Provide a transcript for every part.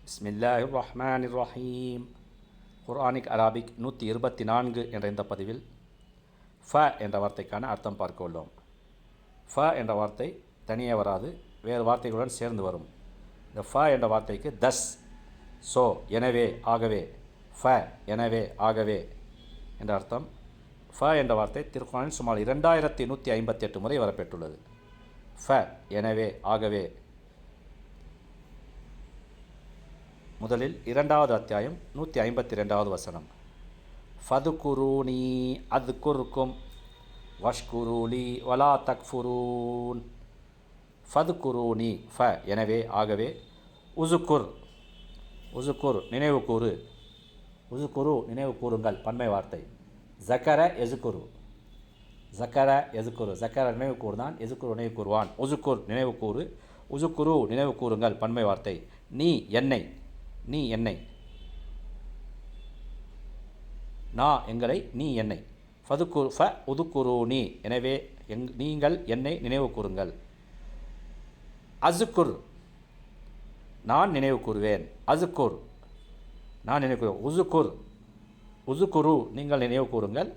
பிஸ்மில்லாஹிர் ரஹ்மானிர் ரஹீம். குர்ஆனிக் அரபிக் 124 என்ற இந்த பதிவில் ஃப என்ற வார்த்தைக்கான அர்த்தம் பார்க்க உள்ளோம். ஃப என்ற வார்த்தை தனியே வராது, வேறு வார்த்தைகளுடன் சேர்ந்து வரும். இந்த ஃப என்ற வார்த்தைக்கு தஸ், சோ, எனவே, ஆகவே, ஃப எனவே, ஆகவே என்ற அர்த்தம். ஃப என்ற வார்த்தை திருக்குர்ஆனில் சுமார் 2158 முறை வரப்பெற்றுள்ளது. ஃப எனவே, ஆகவே. முதலில் 2வது அத்தியாயம் 152வது வசனம். ஃபதுகுரூனி அத்குர்கும் வஷ்குரூலி வலா தக்ஃபுரூன். ஃபதுகுரூனி, ஃப எனவே, ஆகவே. உசுக்குர், உசுக்குர் நினைவு கூறு, உசுக்குரு நினைவு கூறுங்கள் பன்மை வார்த்தை. ஜக்கர எசுக்குரு, ஜக்கர எசுக்குரு, ஜக்கர நினைவு கூறுதான், எசுக்குரு நினைவு கூறுவான். உசுக்குர் நினைவு கூறு, உசுக்குரு நினைவு கூறுங்கள் பன்மை வார்த்தை. நீ என்னை, நீ என்னை, நான் எங்களை, நீ என்னை. ஃபதுக்குர் ஃப உதுக்குரு நீ எனவே நீங்கள் என்னை நினைவு கூறுங்கள். அசுக்குர் நான் நினைவு கூறுவேன், அசுக்குர் நான் நினைவு கூறுவேன். உசுக்குர் உசுக்குரு நீங்கள் நினைவு கூறுங்கள்,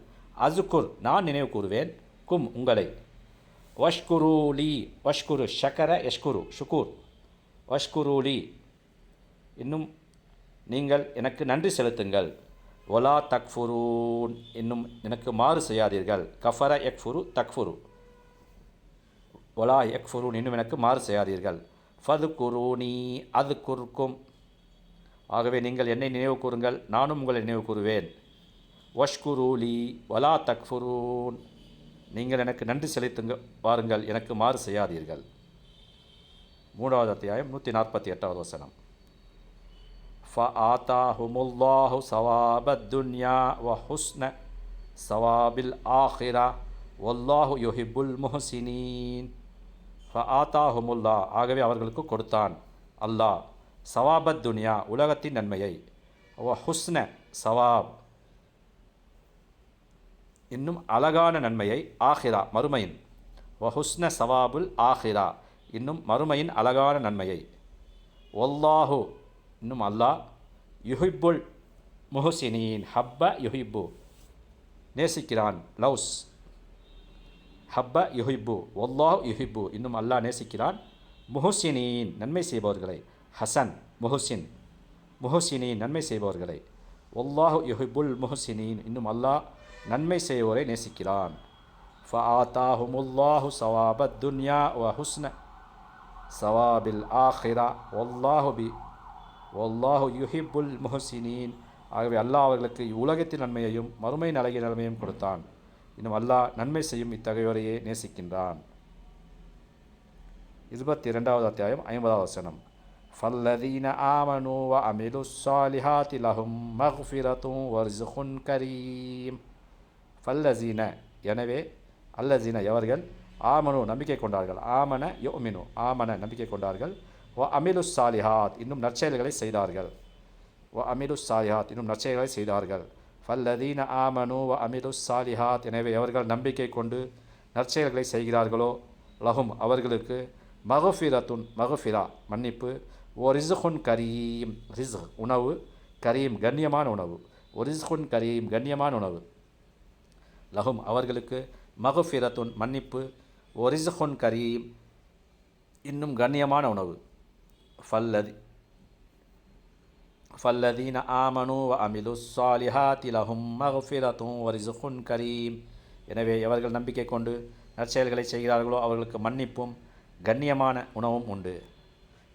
அசுக்குர் நான் நினைவு கூறுவேன். கும் உங்களை. வஷ்குரூலி, வஷ்குரு ஷக்கர யஷ்குரு ஷுக்கூர், வஷ்குரூலி இன்னும் நீங்கள் எனக்கு நன்றி செலுத்துங்கள். ஒலா தக்ஃபுரூன் இன்னும் எனக்கு மாறு செய்யாதீர்கள். கஃபர யக்ஃபுரு தக்ஃபுரு, ஒலா யக்ஃபுரூன் இன்னும் எனக்கு மாறு செய்யாதீர்கள். ஃபதுகுரூனி அத்குர்கும், ஆகவே நீங்கள் என்னை நினைவு கூறுங்கள், நானும் உங்களை நினைவு கூறுவேன். வஷ்குரூலி வலா தக்ஃபுரூன் நீங்கள் எனக்கு நன்றி செலுத்துங்க வாருங்கள், எனக்கு மாறு செய்யாதீர்கள். 3வது அத்தியாயம் 148வது வசனம். ஃபஆதாஹுமுல்லாஹு ஸவாபத் துன்யா வ ஹுஸ்ன ஸவாபில் ஆஹிரா வல்லாஹு யுஹிப்புல் முஹ்சினீன். ஃபஆதாஹுமுல்லா, ஆகவே அவர்களுக்கு கொடுத்தான் அல்லாஹ், ஸவாபத் துன்யா உலகத்தின் நன்மையை, வ ஹுஸ்ன ஸவாப் இன்னும் அழகான நன்மையை, ஆஹிரா மறுமையின், வ ஹுஸ்ன ஸவாபுல் ஆஹிரா இன்னும் மறுமையின் அழகான நன்மையை, வல்லாஹு இன்னும் அல்லாஹ், யுஹிப்புல் முஹ்சினீன் ஹப்ப யுஹிப்பு நேசிக்கிறான், லவ்ஸ் ஹப்ப யுஹிப்பு, வல்லாஹு யுஹிப்பு இன்னும் அல்லாஹ் நேசிக்கிறான். முஹ்சினீன் நன்மை செய்பவர்களை, ஹசன் முஹ்சின், முஹ்சினீன் நன்மை செய்பவர்களை. வல்லாஹு யுஹிப்புல் முஹ்சினீன் இன்னும் அல்லாஹ் நன்மை செய்வோரை நேசிக்கிறான். ஃபஆதாஹுமுல்லாஹு ஸவாபத் துன்யா வ ஹுஸ்ன ஸவாபில் ஆஹிரா வல்லாஹு யுஹிப்புல் முஹ்சினீன், ஆகவே அல்லாஹ் அவர்களுக்கு உலகத்தின் நன்மையையும் மறுமையின் அழகிய நன்மையும் கொடுத்தான். இன்னும் அல்லாஹ் நன்மை செய்யும் இத்தகையோரையே நேசிக்கின்றான். 22வது அத்தியாயம் 50வது வசனம். ஃபல்லதீன ஆமனு வ அமிலுஸ் ஸாலிஹாத்தி லஹும் மக்ஃபிரத்தும் வ ரிஸ்குன் கரீம். ஃபல்லதீன எனவே, அல்லதீன எவர்கள், ஆமனு நம்பிக்கை கொண்டார்கள், ஆமன யுமினு ஆமன நம்பிக்கை கொண்டார்கள், வ அமிலுஸ் ஸாலிஹாத் இன்னும் நற்செயல்களை செய்தார்கள், வ அமிலுஸ் ஸாலிஹாத் இன்னும் நற்செயல்களை செய்தார்கள். ஃபல்லதீன ஆமனு வ அமிலுஸ் ஸாலிஹாத் எனவே எவர்கள் நம்பிக்கை கொண்டு நற்செயல்களை செய்கிறார்களோ, லஹும் அவர்களுக்கு, மக்ஃபிரத்துன் மக்ஃபிரா மன்னிப்பு, ஓ ரிஸ்குன் கரீம் ரிஸ்க் உணவு, கரீம் கண்ணியமான உணவு, ஓ ரிஸ்குன் கரீம் கண்ணியமான உணவு. லஹும் அவர்களுக்கு, மக்ஃபிரத்துன் மன்னிப்பு, ஓ ரிஸ்குன் கரீம் இன்னும் கண்ணியமான உணவு. ஃபல்லதீன ஆமனு வ அமிலுஸ் ஸாலிஹாத்தி லஹும் மக்ஃபிரத்தும் வ ரிஸ்குன் கரீம் எனவே எவர்கள் நம்பிக்கை கொண்டு நற்செயல்களை செய்கிறார்களோ அவர்களுக்கு மன்னிப்பும் கண்ணியமான உணவும் உண்டு.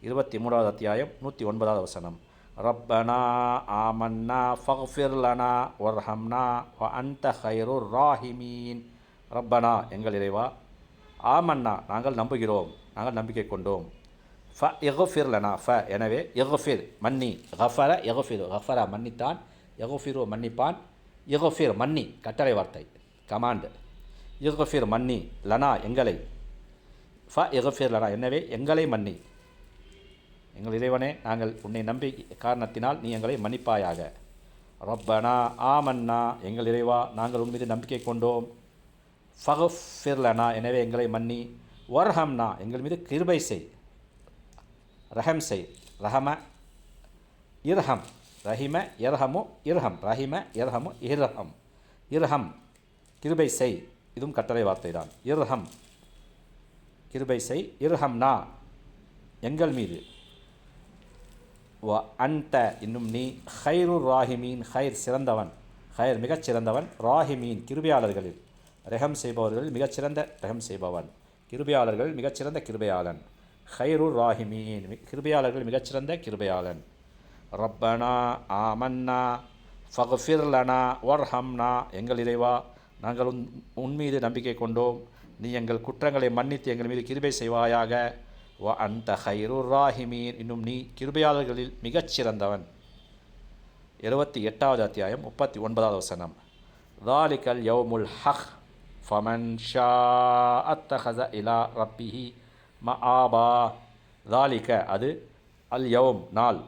23வது அத்தியாயம் 109வது வசனம். ரப்பனா ஆமன்னா ஃபக்ஃபிர் லனா வர்ஹம்னா வ அன்த கைருர் ராஹிமீன். ரப்பனா எங்கள் இறைவா, ஆமன்னா நாங்கள் நம்புகிறோம், நாங்கள் நம்பிக்கை கொண்டோம். ஃப எஃபிர் லனா ஃப எனவே, எஃபிர் மன்னி, கஃபர எஃபிரு கஃபர மன்னித்தான், எஃபிரு மன்னிப்பான், எஃபிர் மன்னி கட்டளை வார்த்தை கமாண்ட், எஃபிர் மன்னி, லனா எங்களை, ஃப எஃபிர் லனா எனவே எங்களை மன்னி, எங்கள் இறைவனே நாங்கள் உன்னை நம்பி காரணத்தினால் நீ எங்களை மன்னிப்பாயாக. ரப்பனா ஆமன்னா எங்கள் இறைவா நாங்கள் உன் மீது நம்பிக்கை கொண்டோம். ஃபக்ஃபிர் லனா எனவே எங்களை மன்னி, வர்ஹம்னா எங்கள் மீது கிருபை செய், ரஹம் செய், ரஹம இர்ஹம் ரஹிம இர்ஹமு இர்ஹம் ரஹிம இர்ஹமு இர்ஹம் இர்ஹம் கிருபை செய், இதுவும் கட்டளை வார்த்தை தான். இர்ஹம் கிருபை செய், இர்ஹம்னா எங்கள் மீது, வ அன்ட இன்னும் நீ, ஹைருர் ராஹிமீன் ஹைர் சிறந்தவன், ஹைர் மிகச் சிறந்தவன், ராஹிமீன் கிருபையாளர்களில், ரெஹம் செய்பவர்களில் மிகச்சிறந்த ரெஹம் செய்பவன், கிருபையாளர்கள் மிகச்சிறந்த கிருபையாளன், ஹைருர் ராஹிமீன் கிருபையாளர்கள் மிகச்சிறந்த கிருபையாளன். ரப்பனா ஆமன்னா ஃபக்ஃபிர் லனா வர்ஹம்னா எங்கள் இறைவா நாங்கள் உன் மீது நம்பிக்கை கொண்டோம், நீ எங்கள் குற்றங்களை மன்னித்து எங்கள் மீது கிருபை செய்வாயாக. வ அன்த ஹைருர் ராஹிமீன் இன்னும் நீ கிருபையாளர்களில் மிகச்சிறந்தவன். 78வது அத்தியாயம் 39வது வசனம். தாலிகல் யௌமுல் ஹக் ஃபமன் ஷாஅ அத்தஹஸ இலா ரப்பிஹி மஆபா. தாலிக அது, அல் யௌம் நாள்,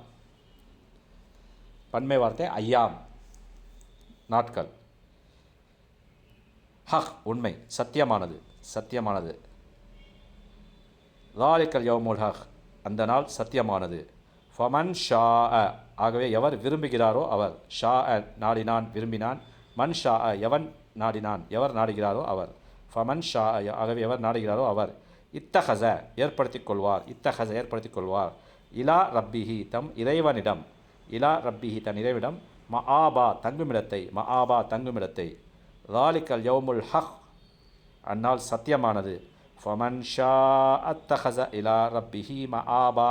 பன்மை வார்த்தை ஐயாம் நாட்கள், ஹக் உண்மை சத்தியமானது சத்தியமானது, தாலிகல் யௌமுல் ஹக் அந்த நாள் சத்தியமானது. ஃபமன் ஷா ஆகவே எவர் விரும்புகிறாரோ அவர், ஷா நாடினான் விரும்பினான், மன் ஷா எவன் நாடினான் எவர் நாடுகிறாரோ அவர், ஃபமன் ஷா ஆகவே எவர் நாடுகிறாரோ அவர், இத்தஹஸ ஏற்படுத்திக் கொள்வார், இத்தஹஸ ஏற்படுத்திக் கொள்வார், இலா ரப்பிஹி தம் இறைவனிடம், இலா ரப்பிஹி தன் இறைவிடம், மஆபா தங்குமிடத்தை, மஆபா தங்குமிடத்தை. தாலிகல் யௌமுல் ஹக் அந்நாள் சத்தியமானது. ஃபமன் ஷாஅ அத்தஹஸ இலா ரப்பிஹி மஆபா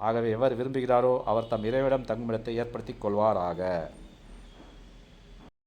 ஆகவே எவர் விரும்புகிறாரோ அவர் தம் இறைவிடம் தங்குமிடத்தை ஏற்படுத்திக் கொள்வாராக.